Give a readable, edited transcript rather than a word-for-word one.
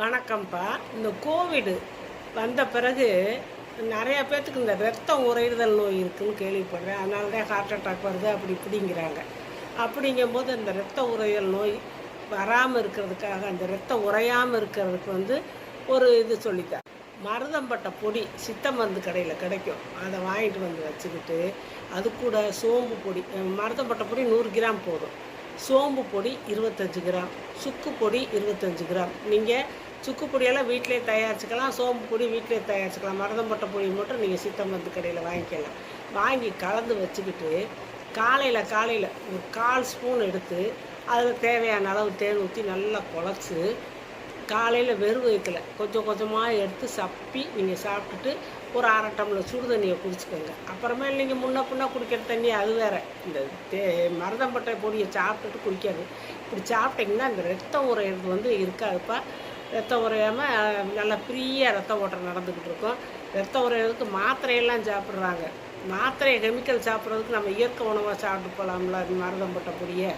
வணக்கம்ப்பா. இந்த கோவிடு வந்த பிறகு நிறையா பேர்த்துக்கு இந்த ரத்தம் உறையிடுதல் நோய் இருக்குதுன்னு கேள்விப்படுறேன். அதனால தான் ஹார்ட் அட்டாக் வருது அப்படி இப்படிங்கிறாங்க. அப்படிங்கும்போது இந்த ரத்த உறைதல் நோய் வராமல் இருக்கிறதுக்காக, அந்த ரத்தம் உறையாமல் இருக்கிறதுக்கு ஒரு இது சொல்லித்தரேன். மருதம்பட்டை பொடி சித்த மருந்து கடையில் கிடைக்கும். அதை வாங்கிட்டு வந்து வச்சுக்கிட்டு, அது கூட சோம்பு பொடி, மருதம்பட்டை பொடி 100 கிராம் போதும். சோம்பு பொடி 25 கிராம், சுக்கு பொடி 25 கிராம். நீங்கள் சுக்கு பொடியெல்லாம் வீட்டிலே தயாரிச்சுக்கலாம், சோம்பு பொடி வீட்டிலே தயாரிச்சுக்கலாம். மருதம்பட்டை பொடி மட்டும் நீங்கள் சித்த மருந்து கடையில் வாங்கிக்கலாம். வாங்கி கலந்து வச்சுக்கிட்டு காலையில் ஒரு 1/4 ஸ்பூன் எடுத்து அதில் தேவையான அளவு தேன் ஊற்றி நல்லா குழச்சி காலையில் வெறும் வயிற்றில் கொஞ்சம் கொஞ்சமாக எடுத்து சப்பி நீங்கள் சாப்பிட்டுட்டு ஒரு 1/2 டம்ளர் சுடு தண்ணியை குடிச்சுக்கோங்க. அப்புறமே நீங்கள் முன்ன குடிக்கிற தண்ணி அது வேறு. இந்த மருதம்பட்டை பொடியை சாப்பிட்டுட்டு குடிக்காது. இப்படி சாப்பிட்டிங்கன்னா இந்த ரத்தம் உறையிறது இருக்காதுப்பா. ரத்தம் உறையாமல் நல்லா ஃப்ரீயாக ரத்த ஓட்டம் நடந்துக்கிட்டு இருக்கும். ரத்தம் உறையிறதுக்கு மாத்திரையெல்லாம் சாப்பிட்றாங்க. மாத்திரை கெமிக்கல் சாப்பிட்றதுக்கு நம்ம இயற்கை உணவாக சாப்பிட்டு போகலாம்ல மருதம்பட்டை பொடியை.